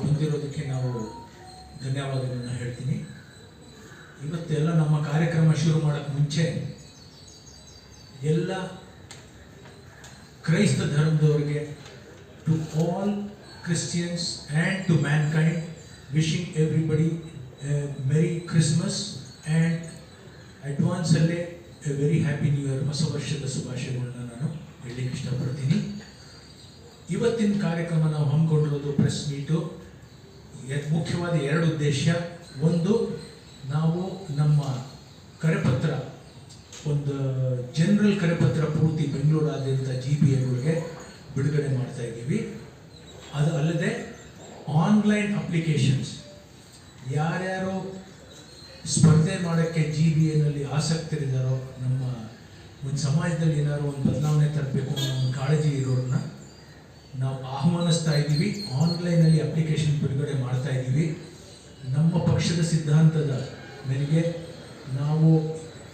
ಬಂದಿರೋದಕ್ಕೆ ನಾವು ಧನ್ಯವಾದಗಳನ್ನು ಹೇಳ್ತೀನಿ. ಇವತ್ತೆಲ್ಲ ನಮ್ಮ ಕಾರ್ಯಕ್ರಮ ಶುರು ಮಾಡೋಕ್ಕೆ ಮುಂಚೆ ಎಲ್ಲ ಕ್ರೈಸ್ತ ಧರ್ಮದವರಿಗೆ, to all Christians and to mankind, wishing everybody merry Christmas and ಅಡ್ವಾನ್ಸಲ್ಲೇ a very happy new year, ಹೊಸ ವರ್ಷದ ಶುಭಾಶಯಗಳನ್ನ ನಾನು ಹೇಳಲಿಕ್ಕೆ ಇಷ್ಟಪಡ್ತೀನಿ. ಇವತ್ತಿನ ಕಾರ್ಯಕ್ರಮ ನಾವು ಹಮ್ಮಿಕೊಂಡಿರೋದು ಪ್ರೆಸ್ ಮೀಟು ಮುಖ್ಯವಾದ ಎರಡು ಉದ್ದೇಶ. ಒಂದು, ನಾವು ನಮ್ಮ ಕರೆಪತ್ರ, ಒಂದು ಜನರಲ್ ಕರೆಪತ್ರ ಪೂರ್ತಿ ಬೆಂಗಳೂರಾದ್ಯಂತ GBAಗಳಿಗೆ ಬಿಡುಗಡೆ ಮಾಡ್ತಾ ಇದ್ದೀವಿ. ಅದು ಅಲ್ಲದೆ ಆನ್ಲೈನ್ ಅಪ್ಲಿಕೇಶನ್ಸ್, ಯಾರ್ಯಾರು ಸ್ಪರ್ಧೆ ಮಾಡೋಕ್ಕೆ GBAನಲ್ಲಿ ಆಸಕ್ತರಿದ್ದಾರೋ, ನಮ್ಮ ಒಂದು ಸಮಾಜದಲ್ಲಿ ಏನಾದ್ರು ಒಂದು ಬದಲಾವಣೆ ತರಬೇಕು ಅನ್ನೋ ಒಂದು ಕಾಳಜಿ ಇರೋರನ್ನ ನಾವು ಆಹ್ವಾನಿಸ್ತಾ ಇದ್ದೀವಿ. ಆನ್ಲೈನಲ್ಲಿ ಅಪ್ಲಿಕೇಶನ್ ಬಿಡುಗಡೆ ಮಾಡ್ತಾ ಇದ್ದೀವಿ. ನಮ್ಮ ಪಕ್ಷದ ಸಿದ್ಧಾಂತದ ಮೇರೆಗೆ ನಾವು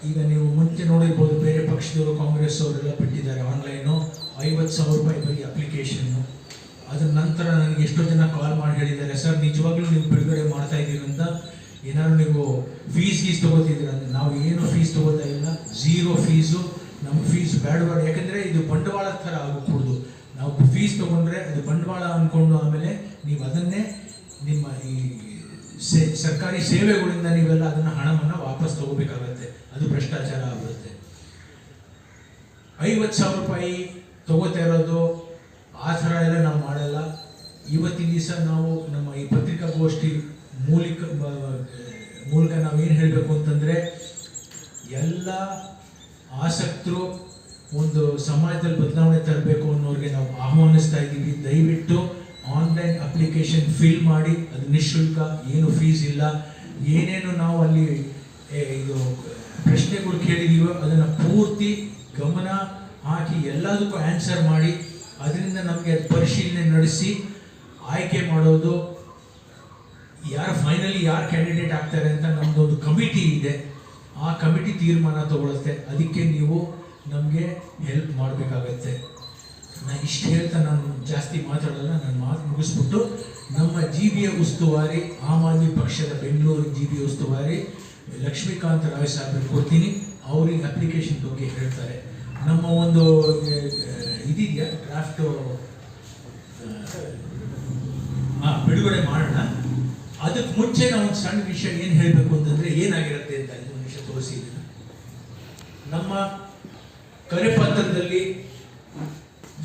ಈಗ ನೀವು ಮುಂಚೆ ನೋಡಿರ್ಬೋದು, ಬೇರೆ ಪಕ್ಷದವರು, ಕಾಂಗ್ರೆಸ್ ಅವರೆಲ್ಲ ಬಿಟ್ಟಿದ್ದಾರೆ ಆನ್ಲೈನು. 50,000 ರೂಪಾಯಿ ಬರೀ ಅಪ್ಲಿಕೇಶನ್ನು. ಅದರ ನಂತರ ನನಗೆ ಎಷ್ಟೋ ಜನ ಕಾಲ್ ಮಾಡಿ ಹೇಳಿದ್ದಾರೆ, ಸರ್ ನಿಜವಾಗ್ಲೂ ನೀವು ಬಿಡುಗಡೆ ಮಾಡ್ತಾ ಇದ್ದೀರಂತ, ಏನಾದ್ರು ನೀವು ಫೀಸ್ ತೊಗೋತಿದ್ದೀರ ಅಂದರೆ ನಾವು ಏನು ಫೀಸ್ ತೊಗೋತಾ ಇಲ್ಲ, ಝೀರೋ ಫೀಸು. ನಮ್ಮ ಫೀಸ್ ಬೇಡ, ಯಾಕಂದರೆ ಇದು ಬಂಡವಾಳ ಥರ ಆಗಕೂಡದು. ನಾವು ಫೀಸ್ ತೊಗೊಂಡ್ರೆ ಅದು ಬಂಡವಾಳ ಅಂದ್ಕೊಂಡು ಆಮೇಲೆ ನೀವು ಅದನ್ನೇ ನಿಮ್ಮ ಈ ಸರ್ಕಾರಿ ಸೇವೆಗಳಿಂದ ನೀವೆಲ್ಲ ಅದನ್ನು ಹಣವನ್ನು ವಾಪಸ್ ತಗೋಬೇಕಾಗತ್ತೆ, ಅದು ಭ್ರಷ್ಟಾಚಾರ ಆಗುತ್ತೆ. 50,000 ರೂಪಾಯಿ ತಗೋತಾ ಇರೋದು ಆ ಥರ ಎಲ್ಲ ನಾವು ಮಾಡಲ್ಲ. ಇವತ್ತಿನ ದಿವಸ ನಾವು ನಮ್ಮ ಈ ಪತ್ರಿಕಾಗೋಷ್ಠಿ ಮೂಲಕ ನಾವೇನು ಹೇಳಬೇಕು ಅಂತಂದರೆ, ಎಲ್ಲ ಆಸಕ್ತರು ಒಂದು ಸಮಾಜದಲ್ಲಿ ಬದಲಾವಣೆ ತರಬೇಕು ಅನ್ನೋರಿಗೆ ನಾವು ಆಹ್ವಾನಿಸ್ತಾ ಇದ್ದೀವಿ. ದಯವಿಟ್ಟು ಆನ್ಲೈನ್ ಅಪ್ಲಿಕೇಶನ್ ಫಿಲ್ ಮಾಡಿ, ಅದು ನಿಶುಲ್ಕ, ಏನು ಫೀಸ್ ಇಲ್ಲ. ಏನೇನು ನಾವು ಅಲ್ಲಿ ಇದು ಪ್ರಶ್ನೆಗಳು ಕೇಳಿದೀವೋ ಅದನ್ನು ಪೂರ್ತಿ ಗಮನ ಹಾಕಿ ಎಲ್ಲದಕ್ಕೂ ಆನ್ಸರ್ ಮಾಡಿ, ಅದರಿಂದ ನಮಗೆ ಪರಿಶೀಲನೆ ನಡೆಸಿ ಆಯ್ಕೆ ಮಾಡೋದು, ಯಾರು ಫೈನಲಿ ಯಾರು ಕ್ಯಾಂಡಿಡೇಟ್ ಆಗ್ತಾರೆ ಅಂತ ನಮ್ಮದೊಂದು ಕಮಿಟಿ ಇದೆ. ಆ ಕಮಿಟಿ ತೀರ್ಮಾನ ತಗೊಳುತ್ತೆ. ಅದಕ್ಕೆ ನೀವು ನಮಗೆ ಹೆಲ್ಪ್ ಮಾಡಬೇಕಾಗತ್ತೆ. ನಾನು ಇಷ್ಟು ಹೇಳ್ತಾ ನಾನು ಜಾಸ್ತಿ ಮಾತಾಡೋಲ್ಲ, ನನ್ನ ಮಾತು ಮುಗಿಸ್ಬಿಟ್ಟು ನಮ್ಮ GBA ಉಸ್ತುವಾರಿ, ಆಮ್ ಆದ್ಮಿ ಪಕ್ಷದ ಬೆಂಗಳೂರು GBA ಉಸ್ತುವಾರಿ ಲಕ್ಷ್ಮೀಕಾಂತ್ ರಾವ್ ಸಾಹೇಬ್ರಿಗೆ ಕೊಡ್ತೀನಿ. ಅವ್ರಿಗೆ ಅಪ್ಲಿಕೇಶನ್ ಬಗ್ಗೆ ಹೇಳ್ತಾರೆ. ನಮ್ಮ ಒಂದು ಇದೆಯಾ ಡ್ರಾಫ್ಟು ಬಿಡುಗಡೆ ಮಾಡೋಣ. ಅದಕ್ಕೆ ಮುಂಚೆ ನಾವು ಒಂದು ಸಣ್ಣ ವಿಷಯ ಏನು ಹೇಳಬೇಕು ಅಂತಂದರೆ, ಏನಾಗಿರುತ್ತೆ ಅಂತ ಒಂದು ವಿಷಯ ತೋರಿಸಿದ್ದೀನಿ. ನಮ್ಮ ಕರೆಪತ್ರದಲ್ಲಿ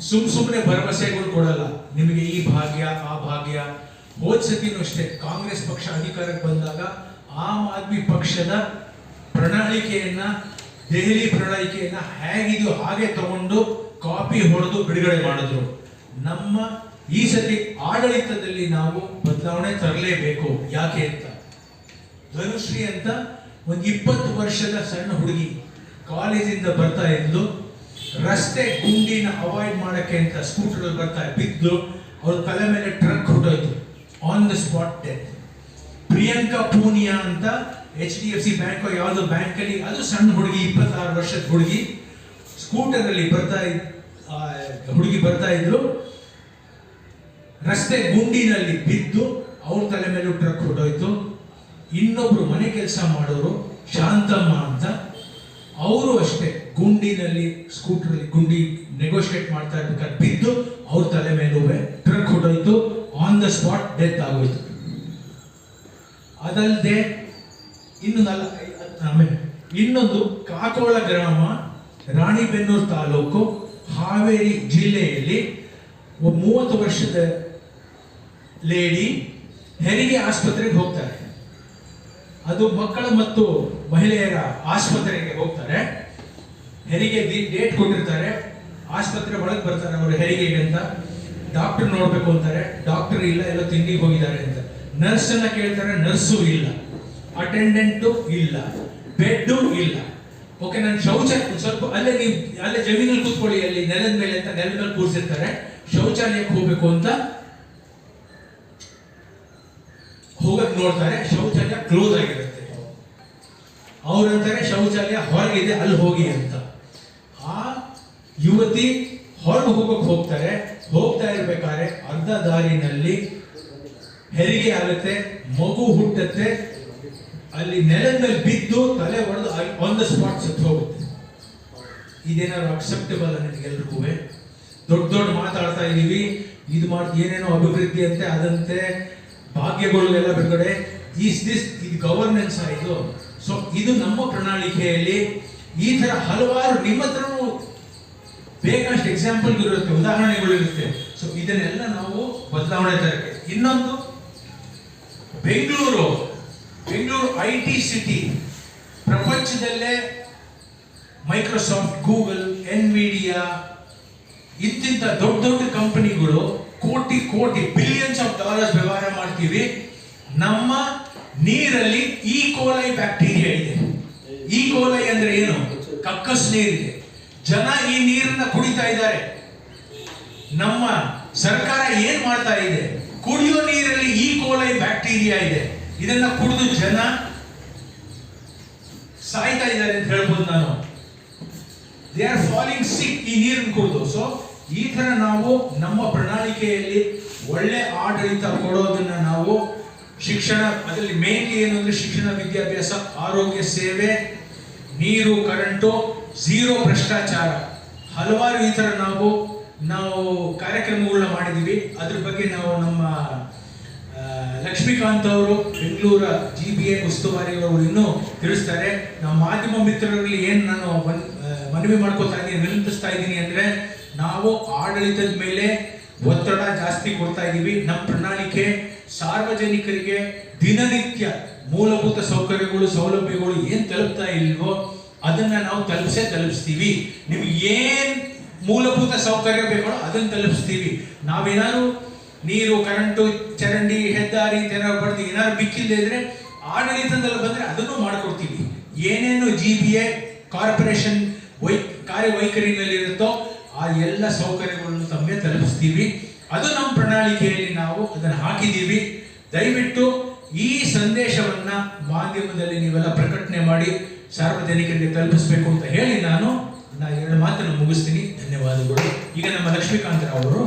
ಸುಮ್ಮನೆ ಭರವಸೆಗಳು ಕೊಡಲ್ಲ, ನಿಮಗೆ ಈ ಭಾಗ್ಯ ಆ ಭಾಗ್ಯ. ಹೋದ್ಸತಿನೂ ಅಷ್ಟೇ, ಕಾಂಗ್ರೆಸ್ ಪಕ್ಷ ಅಧಿಕಾರಕ್ಕೆ ಬಂದಾಗ ಆಮ್ ಆದ್ಮಿ ಪಕ್ಷದ ಪ್ರಣಾಳಿಕೆಯನ್ನ, ದೆಹಲಿ ಪ್ರಣಾಳಿಕೆಯನ್ನ ಹೇಗಿದೆಯೋ ಹಾಗೆ ತಗೊಂಡು ಕಾಪಿ ಹೊಡೆದು ಬಿಡುಗಡೆ ಮಾಡಿದ್ರು. ನಮ್ಮ ಈ ಸತಿ ಆಡಳಿತದಲ್ಲಿ ನಾವು ಬದಲಾವಣೆ ತರಲೇಬೇಕು. ಯಾಕೆ ಅಂತ, ಧನುಶ್ರೀ ಅಂತ ಒಂದು 20 ವರ್ಷದ ಸಣ್ಣ ಹುಡುಗಿ ಕಾಲೇಜಿಂದ ಬರ್ತಾ ಇದ್ಲು. ರಸ್ತೆ ಗುಂಡಿನ ಅವಾಯ್ಡ್ ಮಾಡಕ್ಕೆ ಅಂತ ಸ್ಕೂಟರ್ ಬರ್ತಾ ಬಿದ್ದು ಅವ್ರ ತಲೆ ಮೇಲೆ ಟ್ರಕ್ ಹೊಟ್ಟೋಯ್ತು. On the spot death. Priyanka Punia ಅಂತ HDFC ಬ್ಯಾಂಕ್ ಯಾವುದೋ ಬ್ಯಾಂಕಲ್ಲಿ, ಅದು ಸಣ್ಣ ಹುಡುಗಿ, 26 ವರ್ಷದ ಹುಡುಗಿ, ಸ್ಕೂಟರ್ ಅಲ್ಲಿ ಹುಡುಗಿ ಬರ್ತಾ ಇದ್ರು. ರಸ್ತೆ ಗುಂಡಿನಲ್ಲಿ ಬಿದ್ದು ಅವ್ರ ತಲೆ ಮೇಲೂ ಟ್ರಕ್ ಹೊಟ್ಟೋಯ್ತು. ಇನ್ನೊಬ್ರು ಮನೆ ಕೆಲಸ ಮಾಡೋರು ಶಾಂತಮ್ಮ ಅಂತ, ಅವರು ಅಷ್ಟೇ ಗುಂಡಿನಲ್ಲಿ ಸ್ಕೂಟರ್ ಗುಂಡಿ ನೆಗೋಷಿಯೇಟ್ ಮಾಡ್ತಾ ಇರ್ಬೇಕಾದ್ರೆ ಬಿದ್ದು ಅವ್ರ ತಲೆ ಮೇಲೂ ಟ್ರಕ್ ಹೊಟ್ಟೋಯ್ತು. ಆನ್ ದ ಸ್ಪಾಟ್ ಡೆತ್ ಆಗೋಯ್ತು. ಅದಲ್ಲದೆ ಇನ್ನೊಂದು ಕಾಕೋಳ ಗ್ರಾಮ, ರಾಣಿಬೆನ್ನೂರು ತಾಲೂಕು, ಹಾವೇರಿ ಜಿಲ್ಲೆಯಲ್ಲಿ 30 ವರ್ಷದ ಲೇಡಿ ಹೆರಿಗೆ ಆಸ್ಪತ್ರೆಗೆ ಹೋಗ್ತಾರೆ. ಅದು ಮಕ್ಕಳ ಮತ್ತು ಮಹಿಳೆಯರ ಆಸ್ಪತ್ರೆಗೆ ಹೋಗ್ತಾರೆ. ಹೆರಿಗೆ ಡೇಟ್ ಕೊಟ್ಟಿರ್ತಾರೆ. ಆಸ್ಪತ್ರೆ ಒಳಗೆ ಬರ್ತಾರೆ ಅವರು ಹೆರಿಗೆಗೆ ಅಂತ. ಡಾಕ್ಟರ್ ನೋಡ್ಬೇಕು ಅಂತಾರೆ, ಡಾಕ್ಟರ್ ಇಲ್ಲ, ಎಲ್ಲ ತಿಂಡಿಗೆ ಹೋಗಿದ್ದಾರೆ ಅಂತ. ನರ್ಸನ್ನ ಕೇಳ್ತಾರೆ, ನರ್ಸು ಇಲ್ಲ. ಅಟೆಂಡೆಂಟು ಇಲ್ಲ, ಬೆಡ್ಡು ಇಲ್ಲ. ಓಕೆ, ನಾನು ಶೌಚಾಲಯ ಸ್ವಲ್ಪ ಅಲ್ಲೇ ಜಮೀನಲ್ಲಿ ಕೂತ್ಕೊಳ್ಳಿ, ಅಲ್ಲಿ ನೆಲದ ಮೇಲೆ ಅಂತ ನೆಲದ ಮೇಲೆ ಕೂರಿಸಿರ್ತಾರೆ. ಶೌಚಾಲಯಕ್ಕೆ ಹೋಗ್ಬೇಕು ಅಂತ ಹೋಗಕ್ ನೋಡ್ತಾರೆ, ಶೌಚಾಲಯ ಕ್ಲೋಸ್ ಆಗಿರುತ್ತೆ. ಅವ್ರಂತಾರೆ ಶೌಚಾಲಯ ಹೊರಗಿದೆ, ಅಲ್ಲಿ ಹೋಗಿ ಅಂತ. ಆ ಯುವತಿ ಹೊರಗೆ ಹೋಗಕ್ ಹೋಗ್ತಾರೆ. ಹೋಗ್ತಾ ಇರ್ಬೇಕಾದ್ರೆ ಅರ್ಧ ದಾರಿನಲ್ಲಿ ಹೆರಿಗೆ ಆಗುತ್ತೆ, ಮಗು ಹುಟ್ಟುತ್ತೆ, ಅಲ್ಲಿ ನೆಲದ ಮೇಲೆ ಬಿದ್ದು ತಲೆ ಹೊಡೆದು ಆನ್ ದ ಸ್ಪಾಟ್ ಸತ್ತು ಹೋಗುತ್ತೆ. ಇದೇನಾದ್ರು ಅಕ್ಸೆಪ್ಟಬಲ್ ನನಗೆಲ್ರಿಗೂ? ದೊಡ್ಡ ದೊಡ್ಡ ಮಾತಾಡ್ತಾ ಇದೀವಿ, ಇದು ಮಾಡಿ ಏನೇನೋ ಅಭಿವೃದ್ಧಿ ಅಂತೆ ಅದಂತೆ ಭಾಗ್ಯಗಳು ಎಲ್ಲ ಬಿಡುಗಡೆ. ಇದು ಗವರ್ನೆನ್ಸ್ ಆಯಿತು. ಸೊ ಇದು ನಮ್ಮ ಪ್ರಣಾಳಿಕೆಯಲ್ಲಿ ಈ ತರ ಹಲವಾರು ನಿಮ್ಮ ಹತ್ರನೂ ಬೇಕಷ್ಟು ಎಕ್ಸಾಂಪಲ್ ಇರುತ್ತೆ, ಉದಾಹರಣೆಗಳು ಇರುತ್ತೆ. ಸೊ ಇದನ್ನೆಲ್ಲ ನಾವು ಬದಲಾವಣೆ ತರಕ್ಕೆ. ಇನ್ನೊಂದು ಬೆಂಗಳೂರು IT ಸಿಟಿ, ಪ್ರಪಂಚದಲ್ಲೇ ಮೈಕ್ರೋಸಾಫ್ಟ್, ಗೂಗಲ್, ಎನ್ವಿಡಿಯಾ ಇಂತಿಂತ ದೊಡ್ಡ ದೊಡ್ಡ ಕಂಪನಿಗಳು ಕೋಟಿ ಬಿಲಿಯನ್ಸ್ ಆಫ್ ಡಾಲರ್ಸ್ ವ್ಯವಹಾರ ಮಾಡ್ತೀವಿ. ನಮ್ಮ ನೀರಲ್ಲಿ ಈ ಕೋಲೈ ಬ್ಯಾಕ್ಟೀರಿಯಾ ಇದೆ. ಈ ಕೋಲೈ ಅಂದ್ರೆ ಏನು? ಕಕ್ಕಸ್ ನೀರಿದೆ. ಜನ ಈ ನೀರನ್ನ ಕುಡಿತಾ ಇದ್ದಾರೆ. ನಮ್ಮ ಸರ್ಕಾರ ಏನ್ ಮಾಡ್ತಾ ಇದೆ? ಕುಡಿಯೋ ನೀರಲ್ಲಿ ಈ ಕೋಲೈ ಬ್ಯಾಕ್ಟೀರಿಯಾ ಇದೆ. ಇದನ್ನ ಕುಡಿದು ಜನ ಸಾಯ್ತಾ ಇದ್ದಾರೆ ಅಂತ ಹೇಳ್ಬೋದು ನಾನು. ದೇ ಆರ್ ಫಾಲಿಂಗ್ ಸಿಕ್ ಈ ನೀರನ್ನು ಕುಡಿದು. ಸೊ ಈ ತರ ನಾವು ನಮ್ಮ ಪ್ರಣಾಳಿಕೆಯಲ್ಲಿ ಒಳ್ಳೆ ಆಡಳಿತ ಕೊಡೋದನ್ನ ನಾವು ಶಿಕ್ಷಣ, ಅದರಲ್ಲಿ ಮೇನ್ಲಿ ಏನು ಅಂದ್ರೆ ಶಿಕ್ಷಣ, ವಿದ್ಯಾಭ್ಯಾಸ, ಆರೋಗ್ಯ ಸೇವೆ, ನೀರು, ಕರೆಂಟು, ಝೀರೋ ಭ್ರಷ್ಟಾಚಾರ, ಹಲವಾರು ಈ ತರ ನಾವು ಕಾರ್ಯಕ್ರಮಗಳನ್ನ ಮಾಡಿದೀವಿ. ಅದ್ರ ಬಗ್ಗೆ ನಾವು ನಮ್ಮ ಲಕ್ಷ್ಮೀಕಾಂತ್ ಅವರು, ಬೆಂಗಳೂರು GBA ಉಸ್ತುವಾರಿ ಅವರು ಇನ್ನೂ ತಿಳಿಸ್ತಾರೆ. ನಮ್ಮ ಮಾಧ್ಯಮ ಮಿತ್ರರಲ್ಲಿ ಏನ್ ನಾನು ಮನವಿ ಮಾಡ್ಕೋತಾ ಇದ್ದೀನಿ, ವಿನಂತಿಸ್ತಾ ಇದ್ದೀನಿ ಅಂದ್ರೆ, ನಾವು ಆಡಳಿತದ ಮೇಲೆ ಒತ್ತಡ ಜಾಸ್ತಿ ಕೊಡ್ತಾ ಇದ್ದೀವಿ. ನಮ್ಮ ಪ್ರಣಾಳಿಕೆ ಸಾರ್ವಜನಿಕರಿಗೆ ದಿನನಿತ್ಯ ಮೂಲಭೂತ ಸೌಕರ್ಯಗಳು, ಸೌಲಭ್ಯಗಳು ಏನ್ ತಲುಪ್ತಾ ಇಲ್ವೋ ಅದನ್ನ ನಾವು ತಲುಪಿಸ್ತೀವಿ. ನಿಮ್ಗೆ ಏನ್ ಮೂಲಭೂತ ಸೌಕರ್ಯ ಬೇಕೋ ಅದನ್ನ ತಲುಪಿಸ್ತೀವಿ. ನಾವೇನಾದ್ರು ನೀರು, ಕರೆಂಟು, ಚರಂಡಿ, ಹೆದ್ದಾರಿ ಏನಾದ್ರು ಬಡ್ದು ಏನಾದ್ರು ಬಿಕ್ಕಿಲ್ಲದೆ ಇದ್ರೆ ಆಡಳಿತದಲ್ಲಿ ಬಂದ್ರೆ ಅದನ್ನು ಮಾಡ್ಕೊಡ್ತೀವಿ. ಏನೇನು GBA ಕಾರ್ಪೊರೇಷನ್ ಕಾರ್ಯವೈಖರಿನಲ್ಲಿರುತ್ತೋ ಆ ಎಲ್ಲ ಸೌಕರ್ಯಗಳನ್ನು ತಮಗೆ ತಲುಪಿಸ್ತೀವಿ. ಅದು ನಮ್ಮ ಪ್ರಣಾಳಿಕೆಯಲ್ಲಿ ನಾವು ಅದನ್ನು ಹಾಕಿದ್ದೀವಿ. ದಯವಿಟ್ಟು ಈ ಸಂದೇಶವನ್ನ ಮಾಧ್ಯಮದಲ್ಲಿ ನೀವೆಲ್ಲ ಪ್ರಕಟಣೆ ಮಾಡಿ ಸಾರ್ವಜನಿಕರಿಗೆ ತಲುಪಿಸಬೇಕು ಅಂತ ಹೇಳಿ ನಾನು 2 ಮಾತನ್ನು ಮುಗಿಸ್ತೀನಿ. ಧನ್ಯವಾದಗಳು. ಈಗ ನಮ್ಮ ಲಕ್ಷ್ಮೀಕಾಂತ್ ಅವರು